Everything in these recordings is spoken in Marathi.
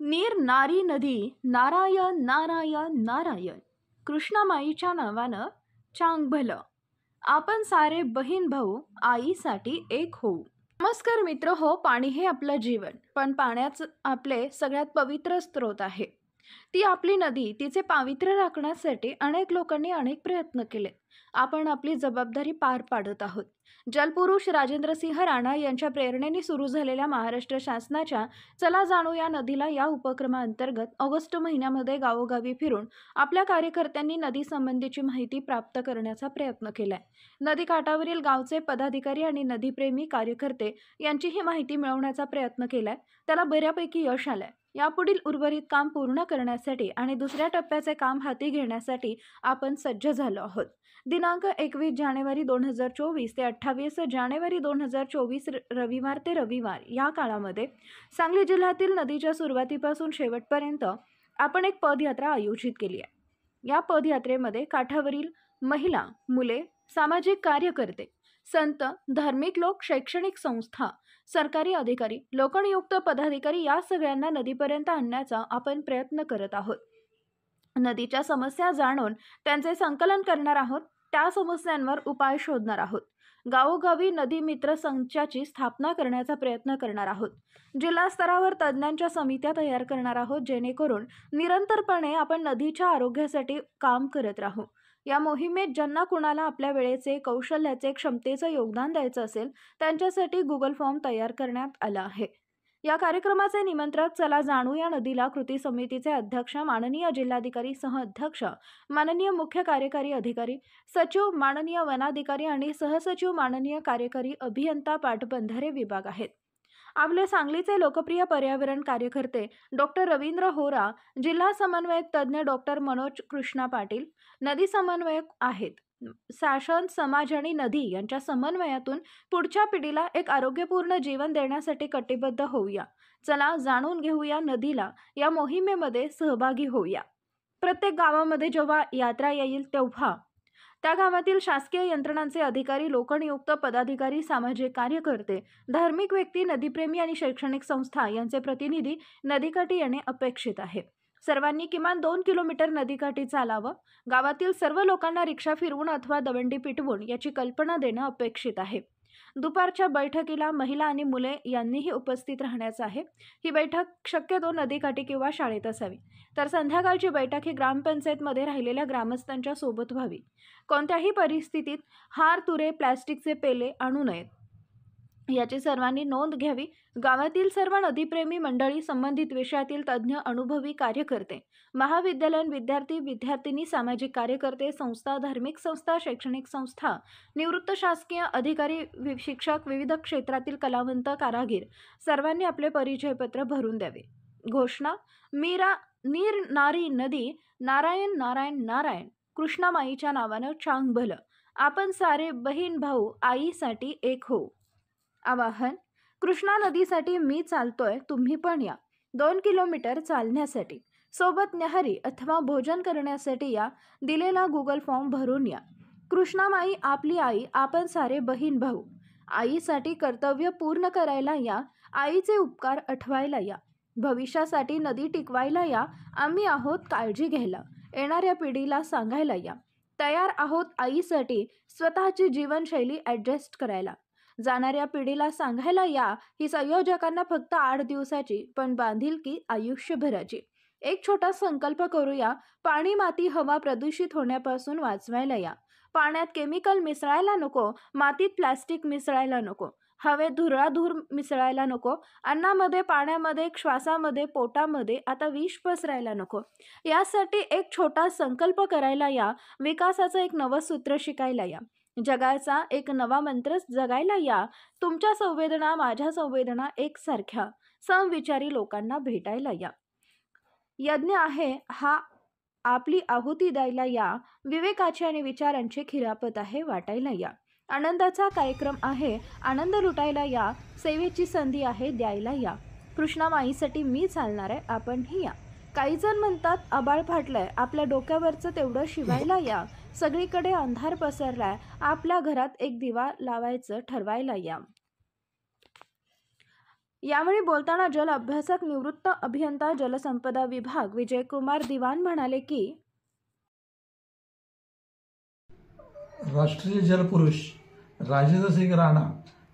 नीर नारी नदी नारायण नारायण नारायण कृष्णामाईच्या नावानं चांग भलं आपण सारे बहीण भाऊ आईसाठी एक होऊ। नमस्कार मित्र हो, पाणी हे आपलं जीवन, पण पाण्याच आपले सगळ्यात पवित्र स्रोत आहे। ती आपली नदी तिचे पावित्र्य राखण्यासाठी अनेक लोकांनी अनेक प्रयत्न केले। आपण आपली जबाबदारी पार पाडत आहोत। जलपुरुष राजेंद्रसिंह राणा यांच्या प्रेरणेने सुरू झालेल्या महाराष्ट्र शासनाच्या चला जाणू या नदीला या उपक्रमाअंतर्गत ऑगस्ट महिन्यामध्ये गावोगावी फिरून आपल्या कार्यकर्त्यांनी नदी संबंधीची माहिती प्राप्त करण्याचा प्रयत्न केलाय। नदीकाठावरील गावचे पदाधिकारी आणि नदीप्रेमी कार्यकर्ते यांची ही माहिती मिळवण्याचा प्रयत्न केलाय, त्याला बऱ्यापैकी यश आलंय। यापुढील उर्वरित काम पूर्ण करण्यासाठी आणि दुसऱ्या टप्प्याचे काम हाती घेण्यासाठी आपण सज्ज झालो आहोत। दिनांक 21 जानेवारी 2024 ते 28 जानेवारी 2024 रविवार ते रविवार या काळामध्ये सांगली जिल्ह्यातील नदीच्या सुरुवातीपासून शेवटपर्यंत आपण एक पदयात्रा आयोजित केली आहे। या पदयात्रेमध्ये काठावरील महिला, मुले, सामाजिक कार्यकर्ते, संत, धार्मिक लोक, शैक्षणिक संस्था, सरकारी अधिकारी, लोकनियुक्त पदाधिकारी या सगळ्यांना नदीपर्यंत आणण्याचा आपण प्रयत्न करत आहोत। नदीच्या समस्या जाणून त्यांचे संकलन करणार आहोत, त्या समस्यांवर उपाय शोधणार आहोत। गावोगावी नदी मित्र संचाची स्थापना करण्याचा प्रयत्न करणार आहोत। जिल्हा स्तरावर तज्ञांच्या समित्या तयार करणार आहोत, जेणेकरून निरंतरपणे आपण नदीच्या आरोग्यासाठी काम करत राहू। या मोहिमेत ज्यांना कुणाला आपल्या वेळेचे, कौशल्याचे, क्षमतेचं योगदान द्यायचं असेल त्यांच्यासाठी गुगल फॉर्म तयार करण्यात आला आहे। या कार्यक्रमाचे निमंत्रक चला जाणू या नदीला कृती समितीचे अध्यक्ष माननीय जिल्हाधिकारी सह अध्यक्ष, माननीय मुख्य कार्यकारी अधिकारी, सचिव, माननीय वनाधिकारी आणि सहसचिव, माननीय कार्यकारी अभियंता पाटबंधारे विभाग आहेत। आपले सांगलीचे लोकप्रिय पर्यावरण कार्यकर्ते डॉक्टर रवींद्र होरा, जिल्हा समन्वयक तज्ञ डॉक्टर मनोज कृष्णा पाटील, नदी समन्वयक आहेत। शासन, समाज आणि नदी यांच्या समन्वयातून पुढच्या पिढीला एक आरोग्यपूर्ण जीवन देण्यासाठी कटिबद्ध होऊया। चला जाणून घेऊया नदीला, या मोहिमेमध्ये सहभागी होऊया। प्रत्येक गावामध्ये जेव्हा यात्रा येईल तेव्हा त्या गावातील शासकीय यंत्रणांचे अधिकारी, लोकनियुक्त पदाधिकारी, सामाजिक कार्यकर्ते, धार्मिक व्यक्ती, नदीप्रेमी आणि शैक्षणिक संस्था यांचे प्रतिनिधी नदीकाठी येणे अपेक्षित आहे। सर्वांनी किमान 2 किलोमीटर नदीकाठी चालावं। गावातील सर्व लोकांना रिक्षा फिरवून अथवा दवंडी पिटवून याची कल्पना देणं अपेक्षित आहे। दुपारच्या बैठकीला महिला आणि मुले यांनीही उपस्थित राहण्याचं आहे। ही बैठक शक्यतो नदीकाठी किंवा शाळेत असावी, तर संध्याकाळची बैठक ही ग्रामपंचायतमध्ये राहिलेल्या ग्रामस्थांच्या सोबत व्हावी। कोणत्याही परिस्थितीत हार, तुरे, प्लास्टिकचे पेले आणू नयेत याची सर्वांनी नोंद घ्यावी। गावातील सर्व नदीप्रेमी मंडळी, संबंधित विषयातील तज्ञ, अनुभवी कार्यकर्ते, महाविद्यालयीन विद्यार्थी, विद्यार्थिनी, सामाजिक कार्यकर्ते, संस्था, धार्मिक संस्था, शैक्षणिक संस्था, निवृत्त शासकीय अधिकारी, शिक्षक, विविध क्षेत्रातील कलावंत, कारागीर सर्वांनी आपले परिचयपत्र भरून द्यावे। घोषणा: नीर नारी नदी नारायण नारायण नारायण कृष्णामाईच्या नावानं चांग भलं आपण सारे बहीण भाऊ आईसाठी एक होऊ। आवाहन: कृष्णा नदीसाठी मी चालतोय, तुम्ही पण या। 2 किलोमीटर चालण्यासाठी सोबत न्याहारी अथवा भोजन करण्यासाठी या। दिलेला गुगल फॉर्म भरून या। कृष्णामाई आपली आई, आपण सारे बहीण भाऊ। आईसाठी कर्तव्य पूर्ण करायला या। आईचे उपकार आठवायला या। भविष्यासाठी नदी टिकवायला या। आम्ही आहोत काळजी घ्यायला, येणाऱ्या पिढीला सांगायला या। तयार आहोत आईसाठी स्वतःची जीवनशैली ॲडजस्ट करायला। जाणाऱ्या पिढीला सांगायला या। ही संयोजकांना फक्त 8 दिवसाची पण बांधिलकी आयुष्यभराची। एक छोटा संकल्प करूया, पाणी, माती, हवा प्रदूषित होण्यापासून वाचवायला या। पाण्यात केमिकल मिसळायला नको, मातीत प्लास्टिक मिसळायला नको, हवेत धुराधूर मिसळायला नको, अन्नामध्ये, पाण्यामध्ये, श्वासामध्ये, पोटामध्ये आता विष पसरायला नको। यासाठी एक छोटा संकल्प करायला या। विकासाचं एक नवं सूत्र शिकायला या। जगाचा एक नवा मंत्र जगायला या। तुमच्या संवेदना, माझ्या संवेदना एकसारख्या, समविचारी लोकांना भेटायला या। यज्ञ आहे हा, आपली आहुती द्यायला या। विवेकाची आणि विचारांची खिरापत आहे, वाटायला या। आनंदाचा कार्यक्रम आहे, आनंद लुटायला या। सेवेची संधी आहे, द्यायला या। कृष्णामाईसाठी मी चालणार आहे, आपणही या। काही जण म्हणतात आभाळ फाटलंय, आपल्या डोक्यावरचं तेवढं शिवायला या। सगळीकडे अंधार पसरलाय, आपल्या घरात एक दिवा लावायचं ठरवायला या। यावेळी बोलताना जल अभ्यासक निवृत्त अभियंता जलसंपदा विभाग विजयकुमार दिवान म्हणाले की राष्ट्रीय जलपुरुष राजेंद्र सिंग राणा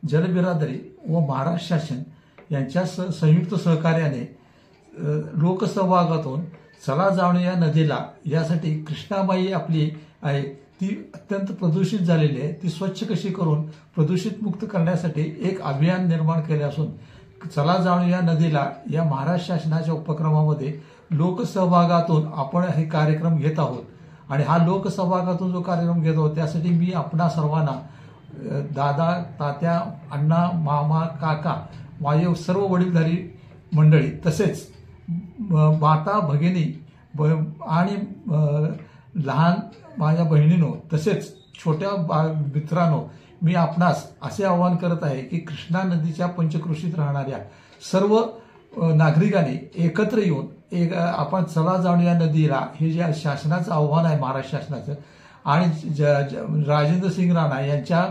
जलबिरादरी व महाराष्ट्र शासन यांच्या संयुक्त सहकार्याने लोकसहभागातून चला जाऊया नदीला यासाठी कृष्णाबाई आपली आहे ती अत्यंत प्रदूषित झालेली आहे, ती स्वच्छ कशी करून प्रदूषित मुक्त करण्यासाठी एक अभियान निर्माण केले असून चला जाऊया नदीला या महाराष्ट्र शासनाच्या उपक्रमामध्ये लोकसहभागातून आपण हे कार्यक्रम घेत आहोत. आणि हा लोकसहभागातून जो कार्यक्रम घेत आहोत त्यासाठी मी आपणा सर्वांना दादा, तात्या, अण्णा, मामा, काका, माझे सर्व वडीलधारी मंडळी तसेच माता भगिनी आणि लहान माझ्या बहिणींनो तसेच छोट्या मित्रांनो मी आपणास असे आवाहन करत आहे की कृष्णा नदीच्या पंचक्रोशीत राहणाऱ्या सर्व नागरिकांनी एकत्र येऊन आपण चला जाऊया नदीला हे जे शासनाचं आव्हान आहे महाराष्ट्र शासनाचं आणि राजेंद्र सिंग राणा यांच्या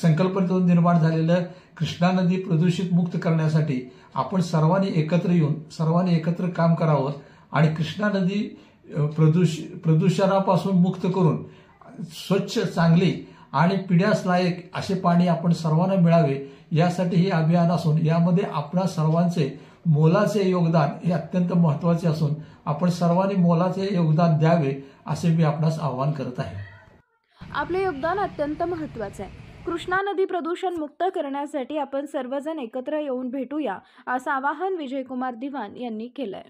संकल्पनेतून निर्माण झालेलं कृष्णा नदी प्रदूषित मुक्त करण्यासाठी आपण सर्वांनी एकत्र येऊन सर्वांनी एकत्र काम करावं आणि कृष्णा नदी प्रदूषणापासून मुक्त करून स्वच्छ, चांगली आणि पिण्यास लायक असे पाणी आपण सर्वांना मिळावे यासाठी हे अभियान असून यामध्ये आपणा सर्वांचे मोलाचे योगदान हे अत्यंत महत्त्वाचे असून आपण सर्वांनी मोलाचे योगदान द्यावे असे मी आपणास आवाहन करत आहे. आपले योगदान अत्यंत महत्त्वाचे आहे. कृष्णा नदी प्रदूषण मुक्त करण्यासाठी आपण सर्वजण एकत्र येऊन भेटूया असं आवाहन विजयकुमार दिवान यांनी केलंय.